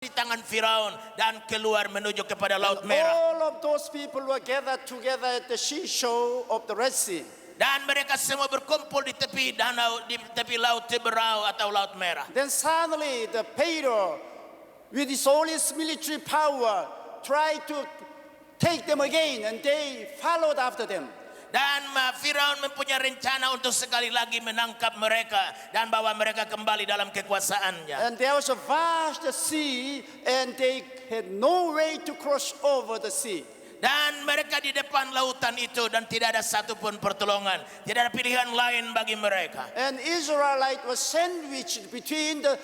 di tangan Firaun dan keluar menuju kepada Laut And Merah. all of those people were gathered together at the seashore of the Red Sea. Dan mereka semua berkumpul di tepi danau, di tepi Laut Teberau atau Laut Merah. Then suddenly the Pharaoh, with his all his military power, tried to take them again, and they followed after them. Dan Firaun mempunyai rencana untuk sekali lagi menangkap mereka dan bawa mereka kembali dalam kekuasaannya. And there was a vast sea, and they had no way to cross over the sea. Dan mereka di depan lautan itu dan tidak ada satupun pertolongan, tidak ada pilihan lain bagi mereka. And Israelite was sandwiched between the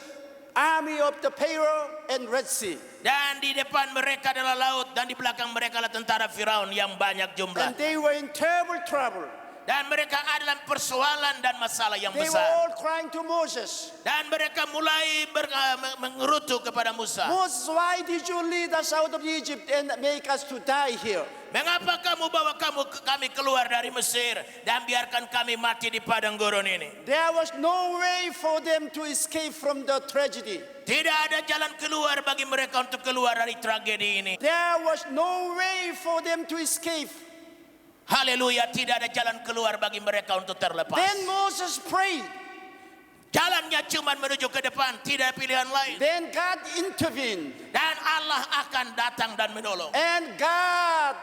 army of the Pharaoh and Red Sea. Dan di depan mereka adalah laut dan di belakang mereka adalah tentara Firaun yang banyak And jumlah. they were in terrible trouble. Dan mereka adalah persoalan dan masalah yang They were besar. all crying to Moses. Dan mereka mulai mengerutu kepada Musa. Moses, why did you lead us out of Egypt and make us to die here? Mengapa kamu bawa kami keluar dari Mesir dan biarkan kami mati di padang gurun ini? There was no way for them to escape from the tragedy. Tidak ada jalan keluar bagi mereka untuk keluar dari tragedi ini. There was no way for them to escape. Haleluya, tidak ada jalan keluar bagi mereka untuk terlepas. Then Moses prayed. Jalannya cuma menuju ke depan, tidak ada pilihan lain. Then God intervened. Dan Allah akan datang dan menolong. And God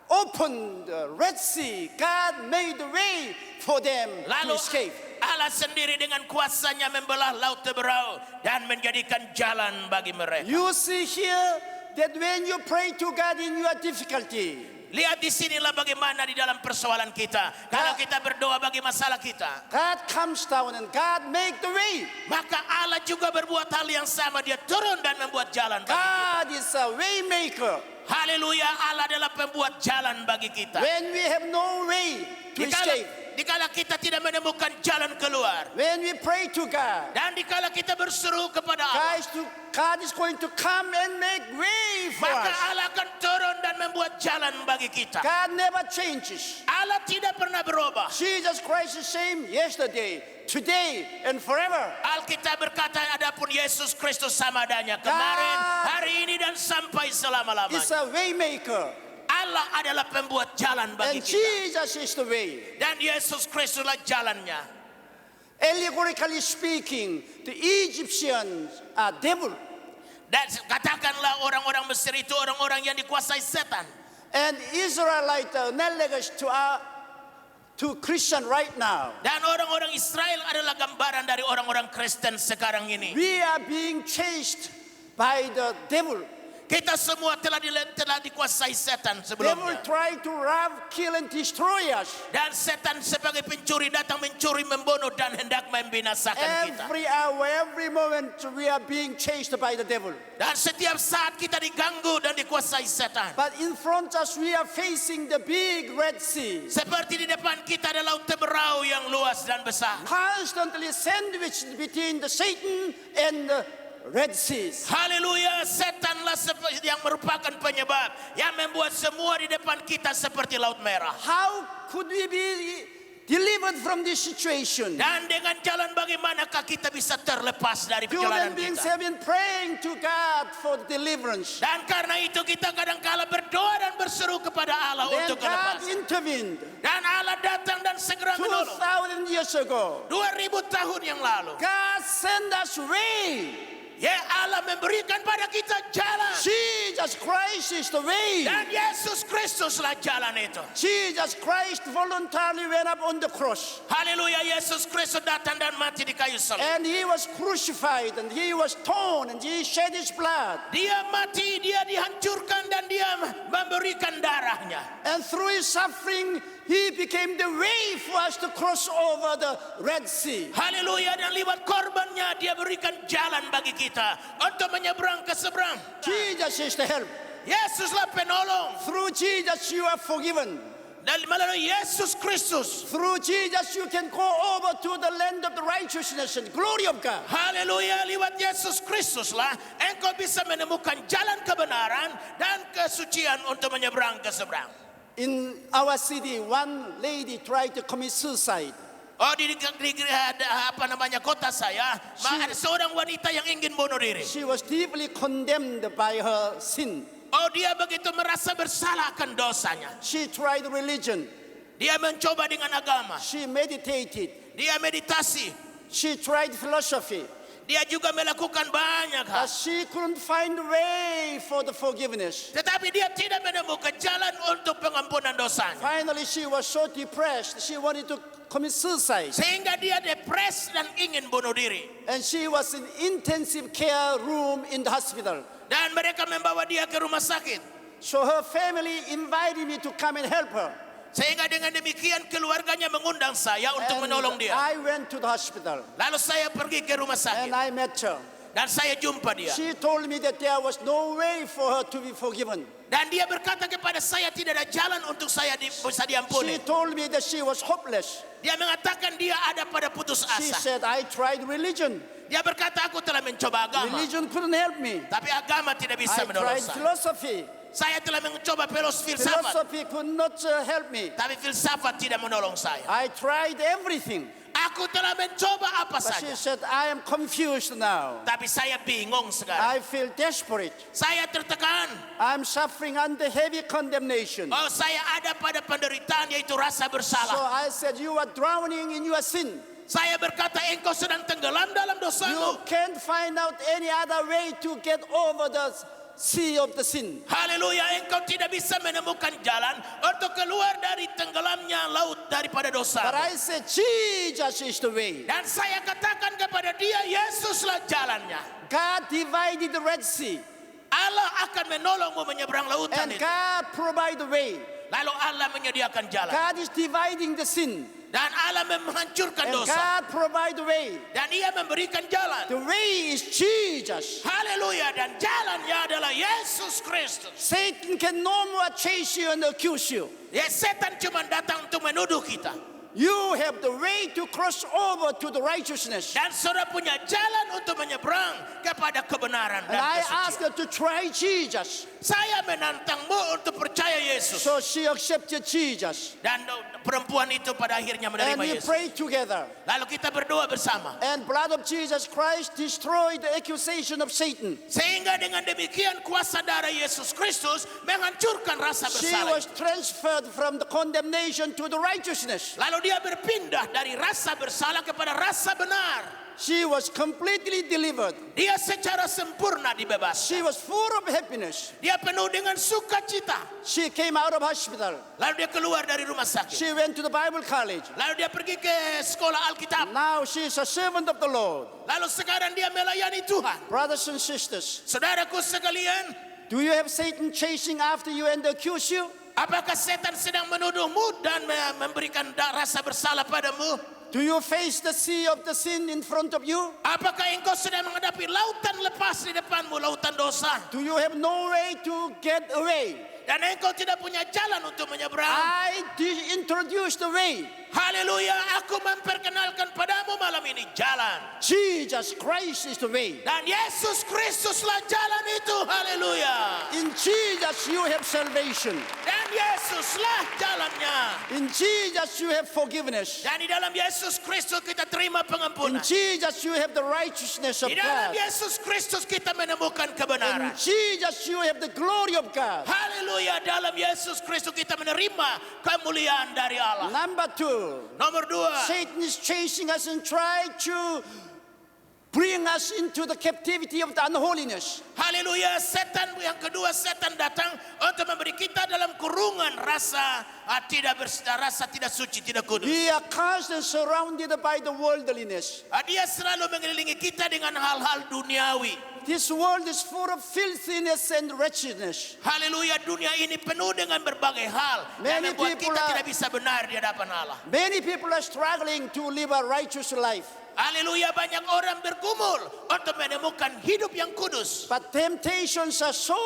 opened the Red Sea. God made a way for them to Lalu escape. Allah sendiri dengan kuasanya membelah Laut Teberau dan menjadikan jalan bagi mereka. You see here that when you pray to God in your difficulty, Lihat di sinilah bagaimana di dalam persoalan kita. Kalau kita berdoa bagi masalah kita, God comes down and God make the way. maka Allah juga berbuat hal yang sama. Dia turun dan membuat jalan bagi kita. God is a way maker. Haleluya, Allah adalah pembuat jalan bagi kita. When we have no way to escape, Dikala kita tidak menemukan jalan keluar, when we pray to God, dan dikala kita berseru kepada Allah, God is going to come and make way for maka us. Allah akan turun dan membuat jalan bagi kita. God never changes. Allah tidak pernah berubah. Jesus Christ is the same yesterday, today, and forever. Alkitab berkata, adapun Yesus Kristus sama adanya kemarin, hari ini dan sampai He's selama-lamanya. a way maker. Allah adalah pembuat jalan bagi And kita. Jesus is the way. Dan Yesus Kristuslah jalannya. Allegorically speaking, the Egyptians are devil. Dan katakanlah orang-orang Mesir itu orang-orang yang dikuasai setan. And Israelite analogous to Christian right now. Dan orang-orang Israel adalah gambaran dari orang-orang Kristen sekarang ini. We are being chased by the devil. Kita semua telah dikuasai setan Devil sebelumnya. try to rob, kill, and destroy us. Dan setan sebagai pencuri datang mencuri, membunuh dan hendak membinasakan kita. Every hour, every moment, we are being chased by the devil. Dan setiap saat kita diganggu dan dikuasai setan. But in front of us, we are facing the big Red Sea, Seperti di depan kita ada Laut Teberau yang luas dan besar. constantly sandwiched between the Satan and the Red Seas. Haleluya, setanlah yang merupakan penyebab yang membuat semua di depan kita seperti Laut Merah. How could we be delivered from this situation? Dan dengan jalan bagaimanakah kita bisa terlepas dari Human perjalanan beings kita? have been praying to God for deliverance. Dan karena itu kita kadang-kala berdoa dan berseru kepada Allah Then untuk God kelepaskan. intervened. Dan Allah datang dan segera menolong. 2,000 years ago, 2000 tahun yang lalu, God sent us way. ya Allah memberikan pada kita jalan. Jesus Christ is the way. Dan Yesus Kristuslah jalan itu. Jesus Christ voluntarily went up on the cross. Haleluya, Yesus Kristus datang dan mati di kayu salib. And he was crucified, and he was torn, and he shed his blood. Dia mati, dia dihancurkan dan dia memberikan darahnya. And through his suffering, he became the way for us to cross over the Red Sea. Haleluya, dan lewat korbannya dia berikan jalan bagi kita untuk menyeberang ke seberang. Jesus is the help. Yesuslah penolong. Through Jesus, you are forgiven. Dan melalui Yesus Kristus, Through Jesus, you can go over to the land of the righteousness and glory of God. haleluya, lewat Yesus Kristuslah engkau bisa menemukan jalan kebenaran dan kesucian untuk menyeberang ke seberang. In our city, one lady tried to commit suicide. Oh apa namanya kota saya, ada seorang wanita yang ingin bunuh diri. She was deeply condemned by her sin. Oh, dia begitu merasa bersalah akan dosanya. She tried religion. Dia mencoba dengan agama. She meditated. Dia meditasi. She tried philosophy. Dia juga melakukan banyak hal. But she couldn't find a way for the forgiveness. Tetapi dia tidak menemukan jalan untuk pengampunan dosanya. Finally, she was so depressed, she wanted to commit suicide. Sehingga dia depres dan ingin bunuh diri. And she was in intensive care room in the hospital. Dan mereka membawa dia ke rumah sakit. So her family invited me to come and help her. Sehingga dengan demikian keluarganya mengundang saya untuk And menolong dia. I went to the hospital Lalu saya pergi ke rumah sakit and I met her. dan saya jumpa dia. She told me that there was no way for her to be forgiven. Dan dia berkata kepada saya tidak ada jalan untuk saya bisa She diampuni. told me that she was hopeless. Dia mengatakan dia ada pada putus She asa. said, I tried religion. Dia berkata aku telah mencoba agama, Religion couldn't help me. tapi agama tidak bisa I menolong tried saya. philosophy. Saya telah mencoba filsafat, Philosophy could not help me. tapi filsafat tidak menolong saya. I tried everything. Aku telah mencoba apa But she saja, said, I am confused now. tapi saya bingung sekarang. I feel desperate. Saya tertekan. I'm suffering under heavy condemnation. Oh, saya ada pada penderitaan yaitu rasa So bersalah. I said, you are drowning in your sin. Saya berkata engkau sedang tenggelam dalam You dosamu. can't find out any other way to get over the sea of the sin. Haleluya, engkau tidak bisa menemukan jalan untuk keluar dari tenggelamnya laut daripada dosa. But I said, Jesus is the way. Dan saya katakan kepada dia, Yesuslah jalannya. God divided the Red Sea. Allah akan menolongmu menyeberang lautan And itu. God provide the way. Lalu Allah menyediakan jalan. God is dividing the sin. Dan Allah menghancurkan And dosa. God provide the way. Dan ia memberikan jalan. The way is Jesus. Haleluya, dan jalannya adalah Yesus Kristus. Satan can no more chase you and accuse you. Ya, setan cuma datang untuk menuduh kita. You have the way to cross over to the righteousness. Dan saudara punya jalan untuk menyeberang kepada kebenaran And dan I asked kesucian. her to try Jesus. Saya menantangmu untuk percaya Yesus. So she accepted Jesus. Dan perempuan itu pada akhirnya And menerima we Yesus. prayed together. Lalu kita berdoa bersama. And blood of Jesus Christ destroyed the accusation of Satan. Sehingga dengan demikian kuasa darah Yesus Kristus menghancurkan rasa She bersalah. was transferred from the condemnation to the righteousness. Lalu dia berpindah dari rasa bersalah kepada rasa benar. She was completely delivered. Dia secara sempurna dibebaskan. She was full of happiness. Dia penuh dengan sukacita. She came out of hospital. Lalu dia keluar dari rumah sakit. She went to the Bible college. Lalu dia pergi ke sekolah Alkitab. Now she is a servant of the Lord. Lalu sekarang dia melayani Tuhan. Brothers and sisters, Saudaraku sekalian, do you have Satan chasing after you and accuse you? apakah setan sedang menuduhmu dan memberikan rasa bersalah padamu? Do you face the sea of the sin in front of you? Apakah engkau sedang menghadapi lautan lepas di depanmu, lautan dosa? Do you have no way to get away? Dan engkau tidak punya jalan untuk menyeberang. I introduce the way. Haleluya, aku memperkenalkan padamu malam ini jalan. Jesus Christ is the way. Dan Yesus Kristuslah jalan itu. Haleluya. In Jesus you have salvation. Dan Yesuslah jalannya. In Jesus you have forgiveness. Dan di dalam Yesus Kristus kita terima In pengampunan. Jesus you have the righteousness of Di dalam God. Yesus Kristus kita menemukan In kebenaran. Jesus you have the glory of God. Haleluya, dalam Yesus Kristus kita menerima kemuliaan dari Allah. Number two, Nomor 2, Satan is chasing us and trying to bring us into the captivity of the unholiness. haleluya, setan yang kedua, setan datang untuk memberi kita dalam kurungan rasa tidak suci, tidak kudus. We are constantly surrounded by the worldliness. Dia selalu mengelilingi kita dengan hal-hal duniawi. This world is full of filthiness and wretchedness. Haleluya, dunia ini penuh dengan berbagai hal yang Many membuat people kita are- tidak bisa benar di hadapan Allah. Many people are struggling to live a righteous life. Haleluya, banyak orang bergumul untuk menemukan hidup yang kudus. But temptations are so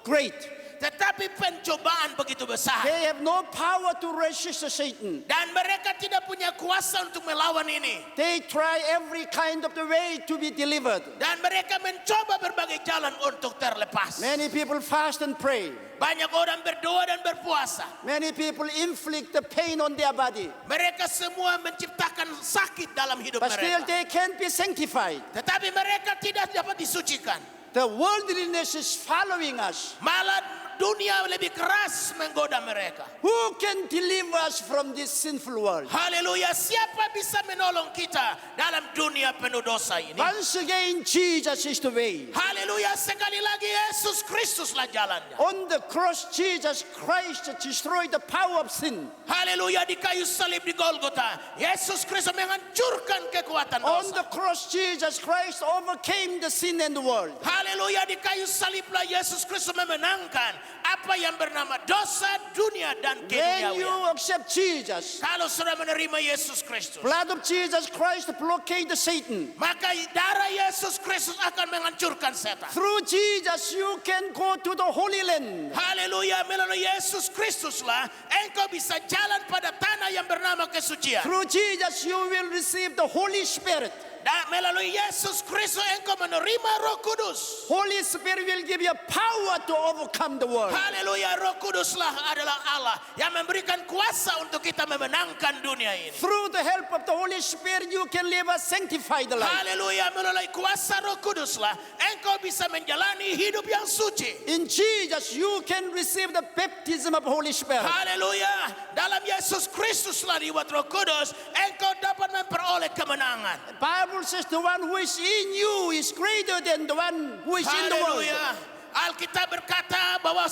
great. Tetapi pencobaan begitu besar. They have no power to resist Satan. Dan mereka tidak punya kuasa untuk melawan ini. They try every kind of the way to be delivered. Dan mereka mencoba berbagai jalan untuk terlepas. Many people fast and pray. Banyak orang berdoa dan berpuasa. Many people inflict the pain on their body. Mereka semua menciptakan sakit dalam hidup But still mereka. they can't be sanctified. Tetapi mereka tidak dapat disucikan. The worldliness is following us. Malah dunia lebih keras menggoda mereka. Who can deliver us from this sinful world? Haleluya, siapa bisa menolong kita dalam dunia penuh dosa ini? Once again, Jesus is the way. Haleluya, sekali lagi Yesus Kristuslah jalannya. On the cross, Jesus Christ destroyed the power of sin. Haleluya, di kayu salib di Golgota, Yesus Kristus menghancurkan kekuatan On dosa. the cross, Jesus Christ overcame the sin and the world. Haleluya, di kayu saliblah Yesus Kristus memenangkan apa yang bernama dosa, dunia dan When you keduniawian. accept Jesus, Kalau sudah menerima Yesus Kristus, blood of Jesus Christ blockade Satan. maka darah Yesus Kristus akan menghancurkan setan. Through Jesus, you can go to the Holy Land. Haleluya, melalui Yesus Kristuslah engkau bisa jalan pada tanah yang bernama kesucian. Through Jesus, you will receive the Holy Spirit. Dan melalui Yesus Kristus engkau menerima Roh Kudus. Holy Spirit will give you power to overcome the world. Haleluya, Roh Kuduslah adalah Allah yang memberikan kuasa untuk kita memenangkan dunia ini. Through the help of the Holy Spirit, you can live a sanctified life. Haleluya, melalui kuasa Roh Kuduslah engkau bisa menjalani hidup yang suci. In Jesus, you can receive the baptism of Holy Spirit. Haleluya, dalam Yesus Kristuslah dibuat Roh Kudus engkau dapat memperoleh kemenangan. Bible says the one who is in you is greater than the one who is in the world. Haleluya. Alkitab berkata bahwa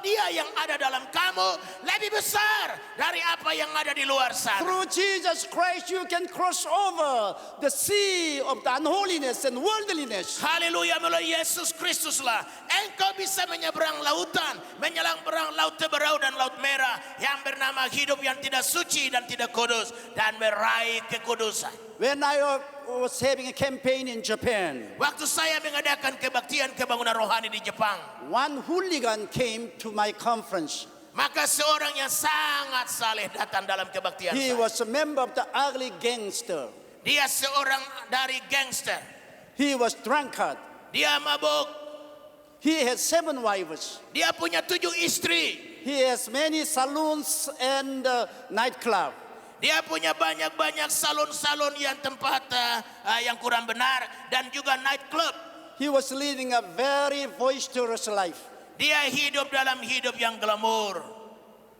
dia yang ada dalam kamu lebih besar dari apa yang ada di luar sana. Through Jesus Christ, you can cross over the sea of the unholiness and worldliness. Haleluya, melalui Yesus Kristuslah engkau bisa menyeberang lautan, menyeberang laut Teberau dan laut Merah yang bernama hidup yang tidak suci dan tidak kudus dan meraih kekudusan. When I was having a campaign in Japan, Waktu saya mengadakan kebaktian kebangunan rohani di Jepang, one hooligan came to my conference. maka seorang yang sangat saleh datang dalam kebaktian He saya. was a member of the ugly gangster. Dia seorang dari gangster. He was drunkard. Dia mabuk. He had 7 wives. Dia punya 7 istri. He has many saloons and nightclub. Dia punya banyak-banyak salon-salon yang tempat yang kurang benar dan juga nightclub. He was leading a very boisterous life. Dia hidup dalam hidup yang glamour.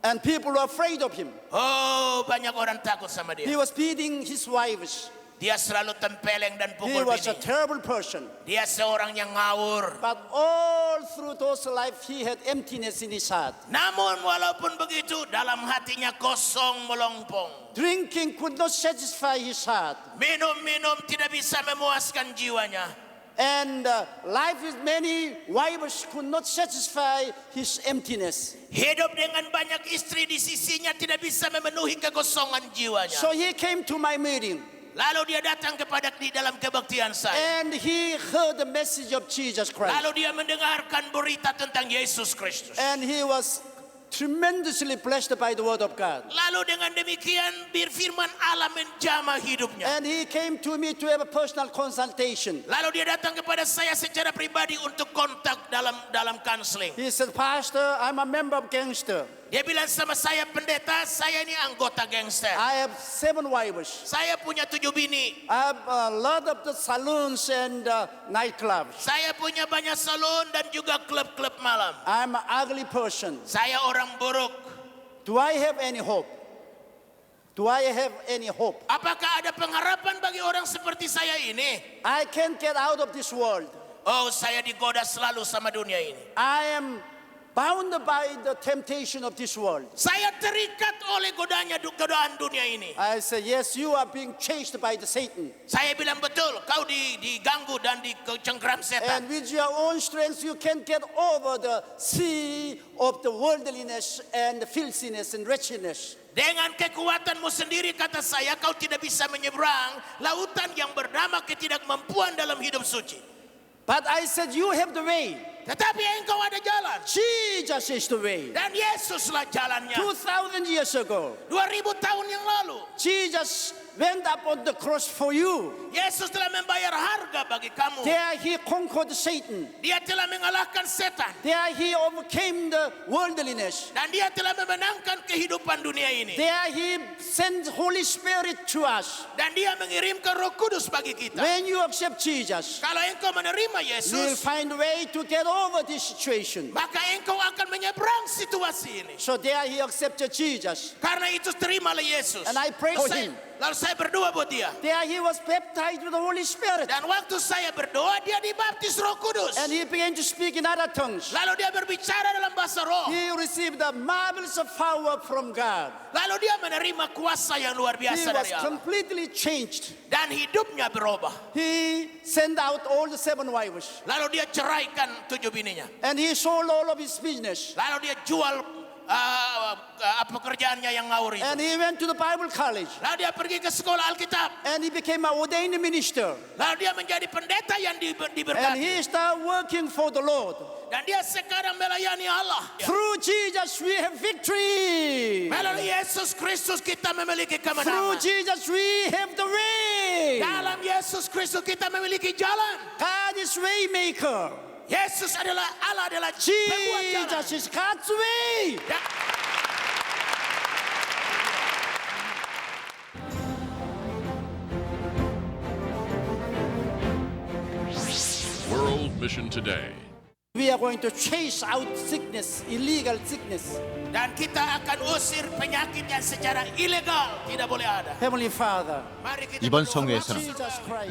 And people were afraid of him. Oh, banyak orang takut sama He dia. was beating his wives. Dia selalu tempeleng dan He pukul was a bini. terrible person. Dia seorang yang ngawur. But all through those life, he had emptiness in his heart. Namun walaupun begitu, dalam hatinya kosong melompong. Drinking could not satisfy his heart. Minum-minum tidak bisa memuaskan jiwanya. And life with many wives could not satisfy his emptiness. Hidup dengan banyak istri di sisinya tidak bisa memenuhi kekosongan jiwanya. So he came to my meeting. Lalu dia datang kepada di dalam kebaktian saya. And he heard the message of Jesus Christ. Lalu dia mendengarkan berita tentang Yesus Kristus. And he was tremendously blessed by the word of God. Lalu dengan demikian firman Allah menjamah hidupnya. And he came to me to have a personal consultation. Lalu dia datang kepada saya secara pribadi untuk kontak dalam counseling. He said, Pastor, I'm a member of gangster. Dia bilang sama saya, pendeta, saya ini anggota gangster. I have 7 wives. Saya punya 7 bini. I have a lot of the saloons and nightclubs. Saya punya banyak salon dan juga klub-klub malam. I'm an ugly person. Saya orang buruk. Do I have any hope? Do I have any hope? Apakah ada pengharapan bagi orang seperti saya ini? I can't get out of this world. Oh, saya digoda selalu sama dunia ini. I am bound by the temptation of this world. Saya terikat oleh godaan dunia ini. I say, yes, you are being chased by the Satan. Saya bilang betul, kau diganggu dan dicengkram setan. And with your own strength, you can get over the sea of the worldliness and the filthiness and wretchedness. Dengan kekuatanmu sendiri, kata saya, kau tidak bisa menyeberang lautan yang bernama ketidakmampuan dalam hidup suci. But I said, you have the way. Tetapi engkau ada jalan. Jesus is the way. Dan Yesuslah jalannya. 2,000 years ago, 2000 tahun yang lalu, Jesus went up on the cross for you. Yesus telah membayar harga bagi kamu. There he conquered Satan. Dia telah mengalahkan setan. There he overcame the worldliness. Dan dia telah memenangkan kehidupan dunia ini. There he sent Holy Spirit to us. Dan dia mengirimkan Roh Kudus bagi kita. When you accept Jesus, Kalau engkau menerima you will Yesus, find a way to get over this situation. maka engkau akan menyeberang situasi ini. So there he accepted Jesus. Karena itu terimalah Yesus. And I pray for him. Lalu saya berdoa buat dia. There he was baptized with the Holy Spirit. Dan waktu saya berdoa, dia dibaptis Roh Kudus. And he began to speak in other tongues. Lalu dia berbicara dalam bahasa roh. He received the marvelous power from God. Lalu dia menerima kuasa yang luar He biasa was dari Allah. completely changed. Dan hidupnya berubah. He sent out all the 7 wives. Lalu dia ceraikan 7 bininya. And he sold all of his business. Lalu dia jual pekerjaannya yang ngawur itu. And he went to the Bible college. Lalu dia pergi ke sekolah Alkitab. And he became an ordained minister. Lalu dia menjadi pendeta yang And diberkati. he started working for the Lord. Dan dia sekarang melayani Allah. Through Jesus we have victory. Melalui Yesus Kristus kita memiliki Through kemenangan. Jesus we have the way. Dalam Yesus Kristus kita memiliki jalan. God is way maker. Yesus adalah Allah adalah pembuat jalan. Jesus is God's way. Dan World Mission Today. We are going to chase out sickness, illegal sickness. Dan kita akan usir penyakit yang secara ilegal tidak boleh ada. Heavenly Father, Mari kita 이번 berdoa. 성회에서는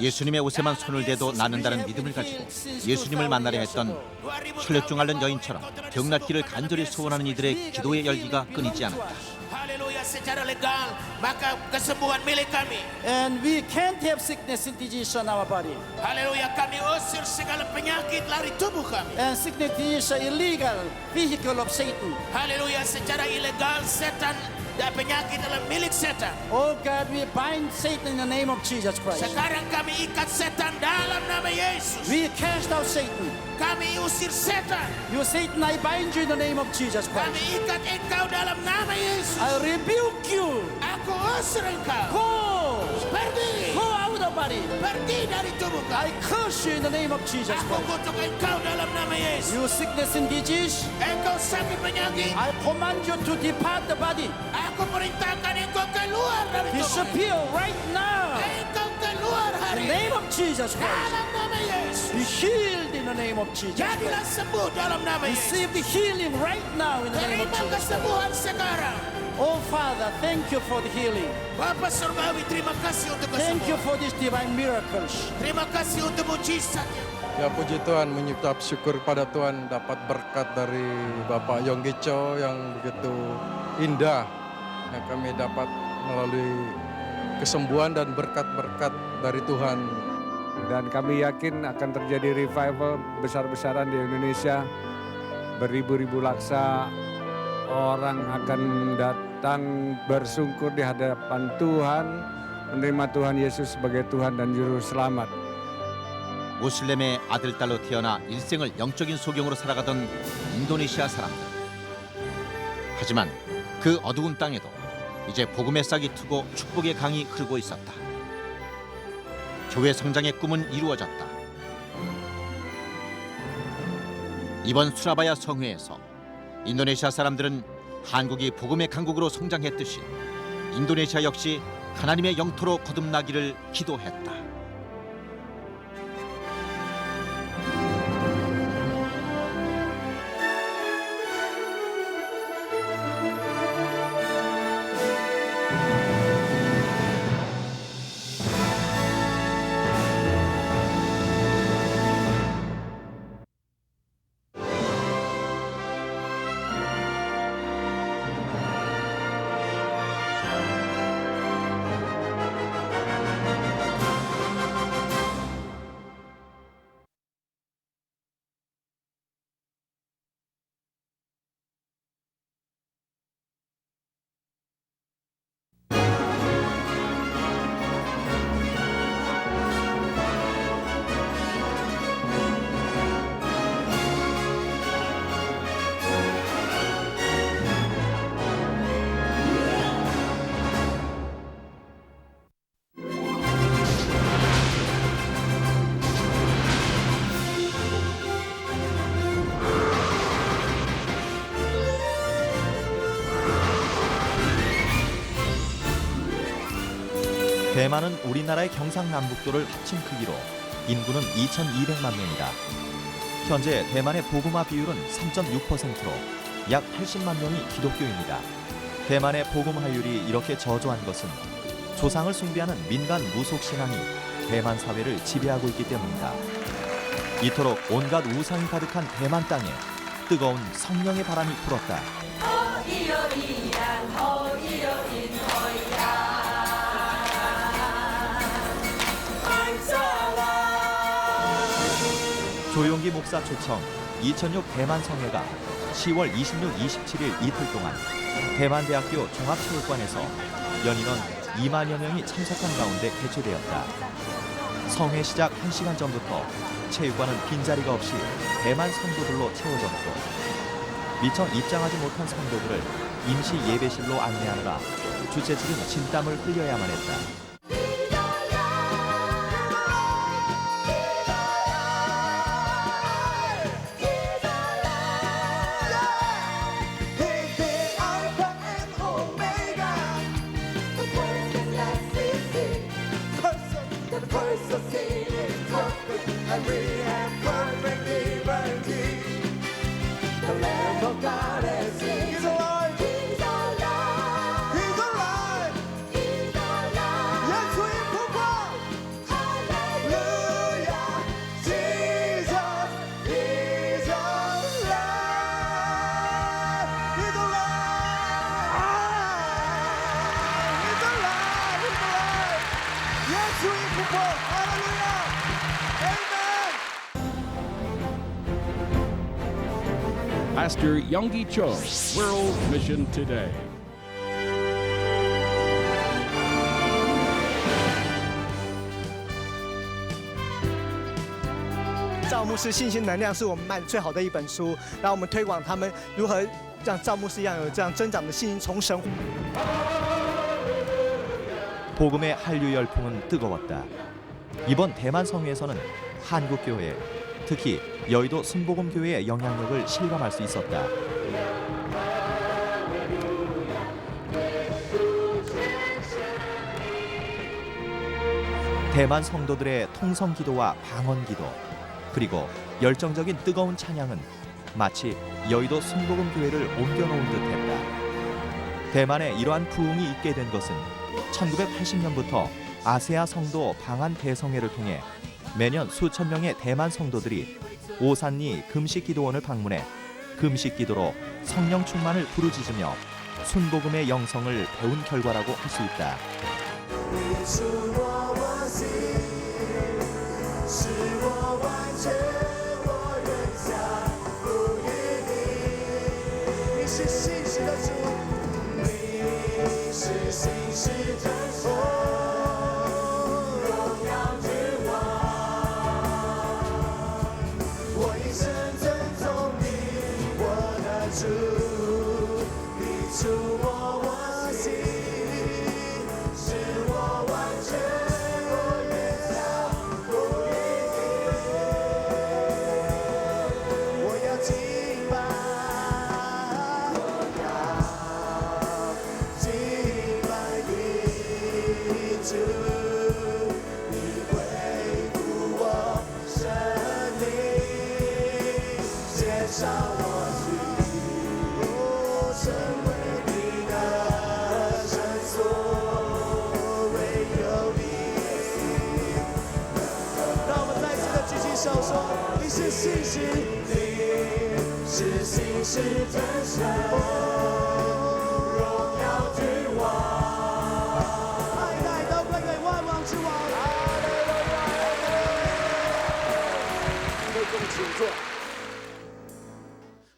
예수님의 옷에만 손을 대도 낫는다는 믿음을 가지고 예수님을 만나려 했던 혈액종 앓는 여인처럼 병낫기를 간절히 소원하는 이들의 기도의 열기가 끊이지 않았다. Haleluya, secara legal maka kesembuhan milik kami. and we can't have sickness and disease on our body. Haleluya, kami usir segala penyakit dari tubuh kami. And sickness is an illegal vehicle of Satan. Haleluya, secara ilegal setan dan penyakit adalah milik setan. Oh God, we bind Satan in the name of Jesus Christ. Sekarang kami ikat setan dalam nama Yesus. We cast out Satan. Kami usir setan. You Satan, I bind you in the name of Jesus Kami Christ. ikat engkau dalam nama Yesus. I rebuke you. Aku usir engkau. Go. Pergi. Go out of the body. Pergi dari tubuh kau. I curse you in the name of Jesus Aku Christ. kutuk engkau dalam nama Yesus. You sickness and disease, Engkau sakit penyakit. I command you to depart the body. Aku perintahkan engkau keluar dari tubuh. Disappear right now. Engkau keluar In hari the name of Jesus Christ. dalam nama Yesus. Be healed in the name of Jesus Jadilah Christ. sembuh dalam nama Yesus. Receive the healing right now in the name of Terima Jesus Christ. kesembuhan sekarang. Oh Father, thank you for the healing. Bapa Surgawi, terima kasih untuk Thank you kesembuhan. for these divine miracles. Terima kasih untuk mujizat. Ya puji Tuhan, mengucap syukur pada Tuhan dapat berkat dari Bapak Yonggi Cho yang begitu indah yang kami dapat melalui kesembuhan dan berkat-berkat dari Tuhan. Dan kami yakin akan terjadi revival besar-besaran di Indonesia. Beribu-ribu laksa orang akan datang bersungkur di hadapan Tuhan, menerima Tuhan Yesus sebagai Tuhan dan Juru Selamat. 모슬렘의 아들 딸로 태어나 일생을 영적인 소경으로 살아가던 인도네시아 사람들. 하지만 그 어두운 땅에도 이제 복음의 싹이 트고 축복의 강이 흐르고 있었다. 교회 성장의 꿈은 이루어졌다. 이번 수라바야 성회에서 인도네시아 사람들은 한국이 복음의 강국으로 성장했듯이 인도네시아 역시 하나님의 영토로 거듭나기를 기도했다. 대만은 우리나라의 경상남북도를 합친 크기로 인구는 2,200만 명이다. 현재 대만의 복음화 비율은 3.6%로 약 80만 명이 기독교인이다. 대만의 복음화율이 이렇게 저조한 것은 조상을 숭배하는 민간 무속신앙이 대만 사회를 지배하고 있기 때문이다. 이토록 온갖 우상이 가득한 대만 땅에 뜨거운 성령의 바람이 불었다. 조용기 목사 초청 2006 대만 성회가 10월 26, 27일 이틀 동안 대만대학교 종합체육관에서 연인원 2만여 명이 참석한 가운데 개최되었다. 성회 시작 1시간 전부터 체육관은 빈자리가 없이 대만 성도들로 채워졌고 미처 입장하지 못한 성도들을 임시 예배실로 안내하느라 주최 측은 진땀을 흘려야만 했다. Pastor Yonggi Cho, World Mission Today.《赵牧师信心能量》是我们卖的最好的一本书，然后我们推广他们如何像赵牧师一样有这样增长的信心，从神。 복음의 한류 열풍은 뜨거웠다. 이번 대만 성회에서는 한국 교회, 특히 여의도 순복음 교회의 영향력을 실감할 수 있었다. 대만 성도들의 통성 기도와 방언 기도, 그리고 열정적인 뜨거운 찬양은 마치 여의도 순복음 교회를 옮겨놓은 듯했다. 대만에 이러한 부흥이 있게 된 것은 1980년부터 아세아 성도 방한 대성회를 통해 매년 수천 명의 대만 성도들이 오산리 금식기도원을 방문해 금식기도로 성령 충만을 부르짖으며 순복음의 영성을 배운 결과라고 할 수 있다.做。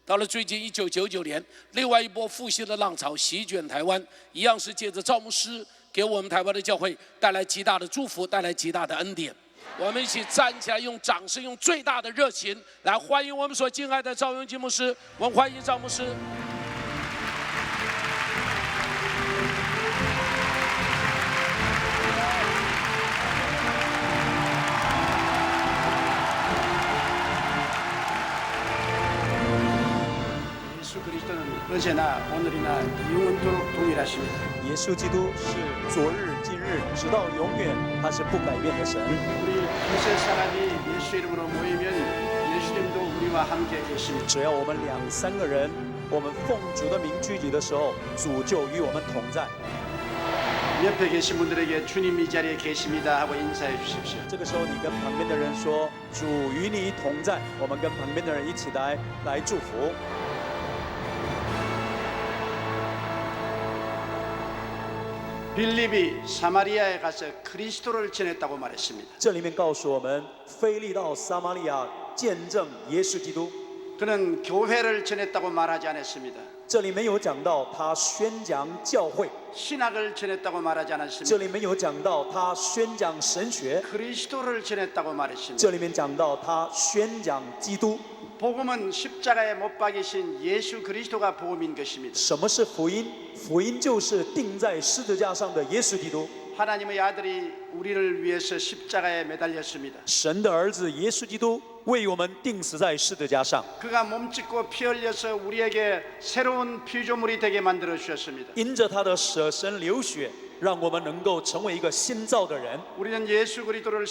到了最近1999年，另外一波复兴的浪潮席卷台湾，一样是借着赵牧师给我们台湾的教会带来极大的祝福，带来极大的恩典。我们一起站起来，用掌声，用最大的热情来欢迎我们所敬爱的赵永基牧师。我们欢迎赵牧师。 예수 그리스도는 어제나 오늘이나 영원토록 동일하십니다. 耶稣基督是昨日、今日，直到永远，他是不改变的神。 우리 두세 사람이 예수 이름으로 모이면 예수님도 우리와 함께 계십니다. 只要我们2、3个人，我们奉主的名聚集的时候，主就与我们同在。 옆에 계신 분들에게 주님 이 자리에 계십니다 하고 인사해 주십시오. 这个时候，你跟旁边的人说：“主与你同在。”我们跟旁边的人一起来祝福。 빌립이 사마리아에 가서 그리스도를 전했다고 말했습니다. 这里面告诉我们，腓利到撒玛利亚见证耶稣基督。 그는 교회를 전했다고 말하지 않았습니다. 这里面有讲到他宣讲教会， 신학을 전했다고 말하지 这 않았습니다. 里面有讲到他宣讲神学， 그리스도를 전했다고 말했습니다. 这里面讲到他宣讲基督。 복음은 십자가에 못 박이신 예수 그리스도가 복음인 것입니다. 什么是福音？福音就是钉在十字架上的耶稣基督。 하나님의 아들이 우리를 위해서 십자가에 매달렸습니다. 神的儿子耶稣基督为我们钉死在十字架上， 그가 몸짓고 피 흘려서 우리에게 새로운 피조물이 되게 만들어 주셨습니다. 因着他的舍身流血，让我们能够成为一个新造的人。 우리는 예수 그리스도를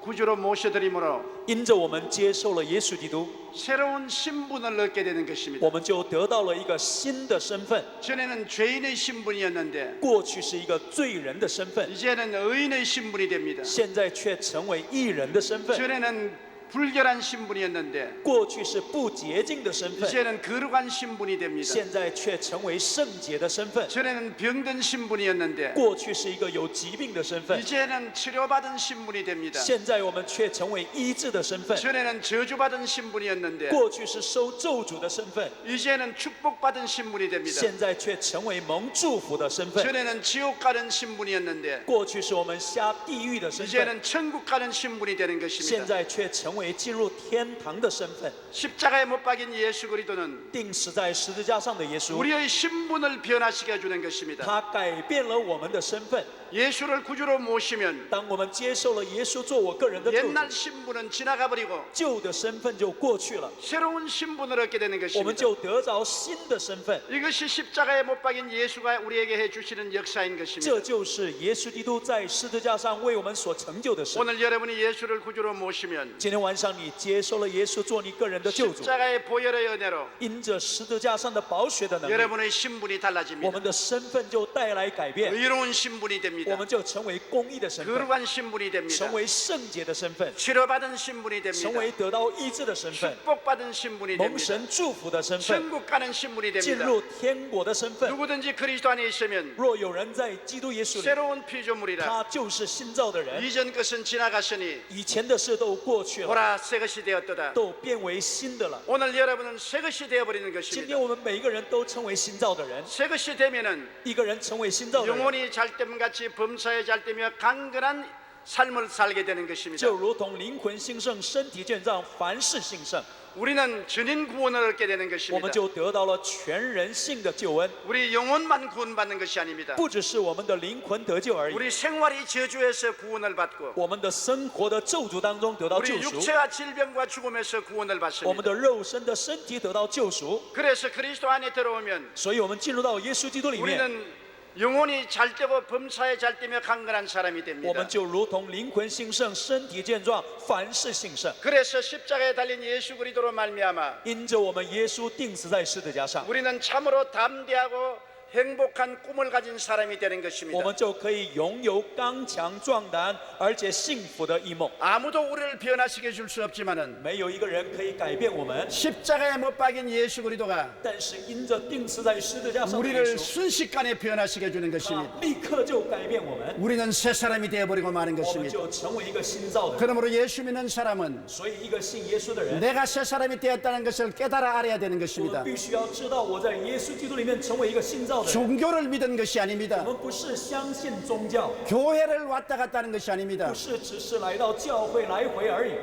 구주로 모셔드림으로 因着我们接受了耶稣基督， 새로운 신분을 얻게 되는 것입니다. 我们就得到了一个新的身份。 전에는 죄인의 신분이었는데 过去是一个罪人的身份， 이제는 의인의 신분이 됩니다. 现在却成为义人的身份。 전에는 불결한 신분이었는데 过去是不洁净的身份， 이제는 거룩한 신분이 됩니다. 现在却成为圣洁的身份。 전에는 병든 신분이었는데 过去是一个有疾病的身份， 이제는 치료받은 신분이 됩니다. 现在我们却成为医治的身份。 전에는 저주받은 신분이었는데 过去是受咒诅的身份， 이제는 축복받은 신분이 됩니다. 现在却成为蒙祝福的身份。 전에는 지옥 가는 신분이었는데 过去是我们下地狱的身份， 이제는 천국 가는 신분이 되는 现 것입니다. 在却成为进入天堂的身份。 십자가에 못 박인 예수 그리스도는 钉死在十字架上的耶稣， 우리의 신분을 변화시켜 주는 것입니다. 他改变了我们的身份。 예수를 구주로 모시면 当我们接受了耶稣做我个人的救主， 옛날 신분은 지나가 버리고 旧的身份就过去了， 새로운 신분을 얻게 되는 我们 것입니다. 就得着新的身份。 이것이 십자가에 못 박인 예수가 우리에게 해주시는 역사인 것입니다. 这就是耶稣基督在十字架上为我们所成就的事。 오늘 여러분이 예수를 구주로 모시면 今天晚上你接受了耶稣做你个人的救主， 십자가의 보혈의 은혜로 因着十字架上的宝血的能力， 여러분의 신분이 我 달라집니다. 们的身份就带来改变， 의로운 신분이 我 됩니다. 们就成为公义的身份， 거룩한 신분이 됩니다. 成为圣洁的身份， 치료받은 신분이 成 됩니다. 为得到医治的身份， 축복받은 신분이 蒙 됩니다. 神祝福的身份， 천국 가는 신분이 进 됩니다. 入天国的身份。 누구든지 그리스도 안에 있으면 若有人在基督耶稣里， 새로운 피조물이라. 他就是新造的人， 이전 것은 지나갔으니 以前的事都过去了， 보라 새 것이 되었도다. 都变为新的了。 오늘 여러분은 새 것이 되어버리는 今 것입니다. 天我们每一个人都成为新造的人， 새 것이 되면은 一个人成为新造的人， 영혼이 잘됨같이 범사에 잘되며 강건한 삶을 살게 되는 것입니다. 就如同灵魂兴盛，身体健壮，凡事兴盛。 우리는 전인 구원을 얻게 되는 我 것입니다. 们就得到了全人性的救恩， 우리 영혼만 구원받는 것이 아닙니다. 不只是我们的灵魂得救而已， 우리 생활이 저주에서 구원을 받고 我们的生活的咒诅当中得到 우리 救赎， 육체와 질병과 죽음에서 구원을 我们 받습니다. 的肉身的身体得到救赎。 그래서 그리스도 안에 들어오면 所以，我们进入到耶稣基督里面， 우리는 영혼이 잘되고 범사에 잘되며 강건한 사람이 我 됩니다. 们就如同灵魂兴盛，身体健壮，凡事兴盛。 그래서 십자가에 달린 예수 그리스도로 말미암아 因着我们耶稣钉死在十字架上， 우리는 참으로 담대하고 행복한 꿈을 가진 사람이 되는 我 것입니다. 们就可以拥有刚强壮胆而且幸福的异梦。 아무도 우리를 변화시켜 줄 수 없지만은 没有一个人可以改变我们， 십자가에 못 박인 예수 그리스도가 但是因着钉死在十字架上的耶 우리를 稣， 순식간에 변화시켜 주는 것입니다. 他立刻就改变我们， 우리는 새 사람이 되어 버리고 마는 我们 것입니다. 就成为一个新造的人。 그러므로 예수 믿는 사람은 所以，一个信耶稣的人， 내가 새 사람이 되었다는 것을 깨달아 알아야 되는 我 것입니다. 们必须要知道，我在耶稣基督里面成为一个新造的人。 종교를 믿은 것이 我 아닙니다. 们不是相信宗教， 교회를 왔다 갔다 하는 것이 아닙니다. 不是只是来到教会来回而已。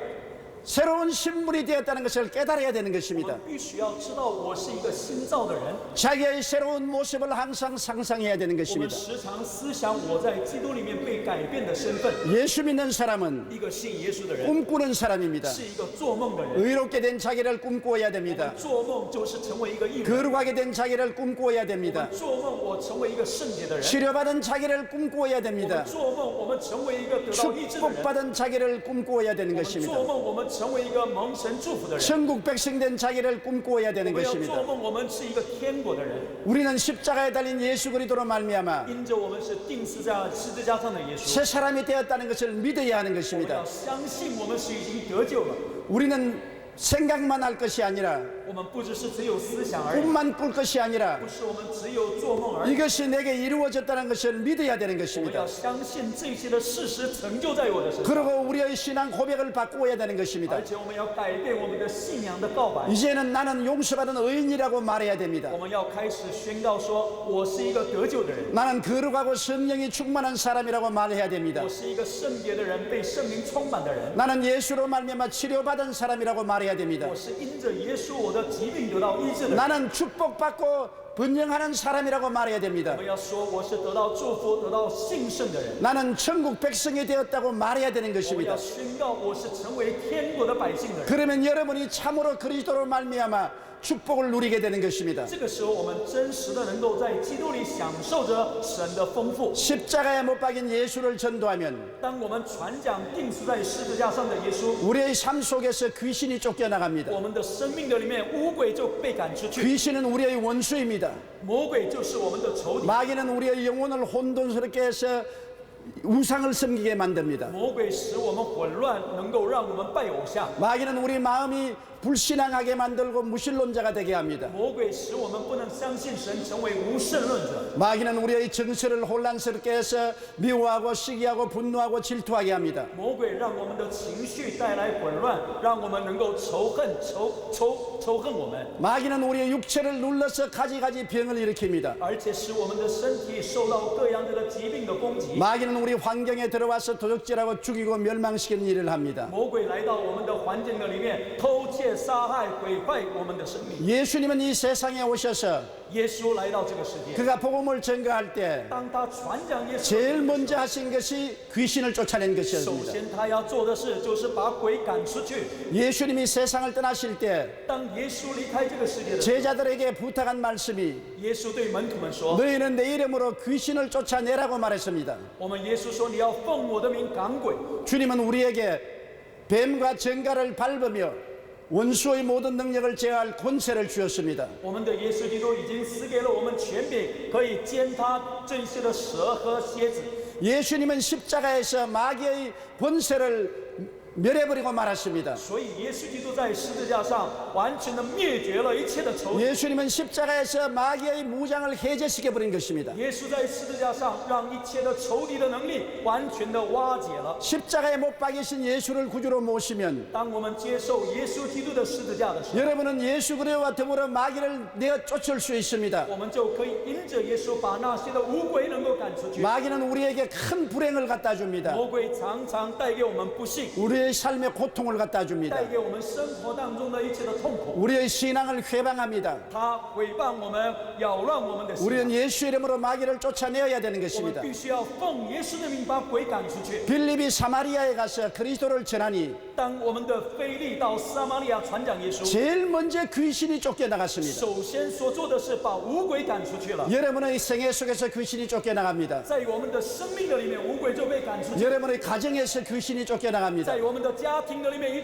새로운 신분이 되었다는 것을 깨달아야 되는 我 것입니다. 们必须要知道我是一个新造的人。 자기의 새로운 모습을 항상 상상해야 되는 我们 것입니다. 时常思想我在基督里面被改变的身份。 예수 믿는 사람은 一个信耶稣的人 꿈꾸는 사람입니다. 是一个做梦的人， 의롭게 된 자기를 꿈꾸어야 我 됩니다. 们做梦就是成为一个义人。 거룩하게 된 자기를 꿈꾸어야 我 됩니다. 们做梦，我成为一个圣洁的人。 치료받은 자기를 꿈꾸어야 我 됩니다. 们做梦，我们成为一个得到医治的人。 축복받은 자기를 꿈꾸어야 되는 我们 것입니다. 做梦，我们成为一个蒙神祝福的人。 천국 백성 된 자기를 꿈꾸어야 我 되는 们要做 것입니다. 梦，我们是一个天国的人。 우리는 십자가에 달린 예수 그리스도로 말미암아 因着我们是钉死在十字架上的耶稣， 새 사람이 되었다는 것을 믿어야 하는 我们 것입니다. 要相信我们是已经得救了。 우리는 생각만 할 것이 아니라 我们不只是只有思想而已， 꿈만 꿀 것이 아니라 不是我们只有做梦而已。 이것이 내게 이루어졌다는 것을 믿어야 되는 我们 것입니다. 要相信这些的事实成就在我的身上， 그리고 우리의 신앙 고백을 바꾸어야 되는 것입니다. 而且我们要改变我们的信仰的告白。 이제는 나는 용서받은 의인이라고 말해야 됩니다. 我们要开始宣告说，我是一个得救的人， 나는 거룩하고 성령이 충만한 사람이라고 말해야 됩니다. 我是一个圣洁的人，被圣灵充满的人， 나는 예수로 말미암아 치료받은 사람이라고 말해야 됩니다. 我是因着耶稣我的疾病得到医治的人。 나는 축복받고 번영하는 사람이라고 말해야 我 됩니다. 们要说我是得到祝福、得到信圣的人。 나는 천국 백성이 되었다고 말해야 되는 我们 것입니다. 要宣告我是成为天国的百姓的人。 그러면 여러분이 참으로 그리스도로 말미암아 축복을 누리게 되는 것입니다. 这个时候，我们真实的能够在基督里享受着神的丰富。 십자가에 못 박인 예수를 전도하면 当我们传讲钉死在十字架上的耶稣， 우리의 삶 속에서 귀신이 쫓겨나갑니다. 我们的生命的里面污鬼就被赶出去， 귀신은 우리의 원수입니다. 魔鬼就是我们的仇敌， 마귀는 우리의 영혼을 혼돈스럽게 해서 우상을 섬기게 만듭니다. 魔鬼使我们混乱，能够让我们拜偶像。 마귀는 우리 마음이 불신앙하게 만들고 무신론자가 되게 합니다. 魔鬼使我们不能相信神，成为无神论者。 마귀는 우리의 정서를 혼란스럽게 해서 미워하고 시기하고 분노하고 질투하게 합니다. 魔鬼让我们的情绪带来混乱，让我们能够仇恨我们， 마귀는 우리의 육체를 눌러서 가지가지 병을 일으킵니다. 而且使我们的身体受到各样子的疾病的攻击。 마귀는 우리 환경에 들어와서 도적질하고 죽이고 멸망시키는 일을 합니다. 魔鬼来到我们的环境的里面，偷窃、杀害、毁坏我们的生命。 예수님은 이 세상에 오셔서 耶稣来到这个世界， 그가 복음을 전가할 때 当他传讲耶稣， 제일 먼저 하신 것이 귀신을 쫓아낸 首 것이었습니다. 先他要做的事就是把鬼赶出去。 예수님이 세상을 떠나실 때 当耶稣离开这个世界的时候， 제자들에게 부탁한 말씀이 耶稣对门徒们说 너희는 내 이름으로 귀신을 쫓아내라고 말했습니다. 我们耶稣说你要奉我的名赶鬼。 주님은 우리에게 뱀과 정갈을 밟으며 원수의 모든 능력을 제어할 권세를 주었습니다. 我们的耶稣基督已经赐给了我们权柄，可以践踏这些的蛇和蝎子。 예수님은 십자가에서 마귀의 권세를 멸해버리고 말았습니다. 所以耶稣基督在十字架上完全的灭绝了一切的仇敌。 예수님은 십자가에서 마귀의 무장을 해제시켜버린 것입니다. 耶稣在十字架上让一切的仇敌的能力完全的瓦解了。 십자가에 못 박이신 예수를 구주로 모시면 当我们接受耶稣基督的十字架的时候， 여러분은 예수 그리스도와 더불어 마귀를 내어 쫓을 수 있습니다. 我们就可以因着耶稣把那些的污鬼能够赶出去。 마귀는 우리에게 큰 불행을 갖다 줍니다. 魔鬼常常带给我们不幸， 우리의 삶의 고통을 갖다 줍니다. 带给我们生活当中的一切的痛苦。 우리의 신앙을 회방합니다. 他毁谤我们，扰乱我们的心。 우리는 예수 이름으로 마귀를 쫓아내어야 되는 我们 것입니다. 必须要奉耶稣的名把鬼赶出去。 빌립이 사마리아에 가서 그리스도를 전하니 当我们的腓力到撒玛利亚传讲耶稣， 제일 먼저 귀신이 쫓겨나갔습니다. 首先所做的是把污鬼赶出去了。 여러분의 생애 속에서 귀신이 쫓겨나갑니다. 在我们的生命的里面，污鬼就被赶出去； 여러분의 가정에서 귀신이 쫓겨나갑니다. 在我们的家庭的里面，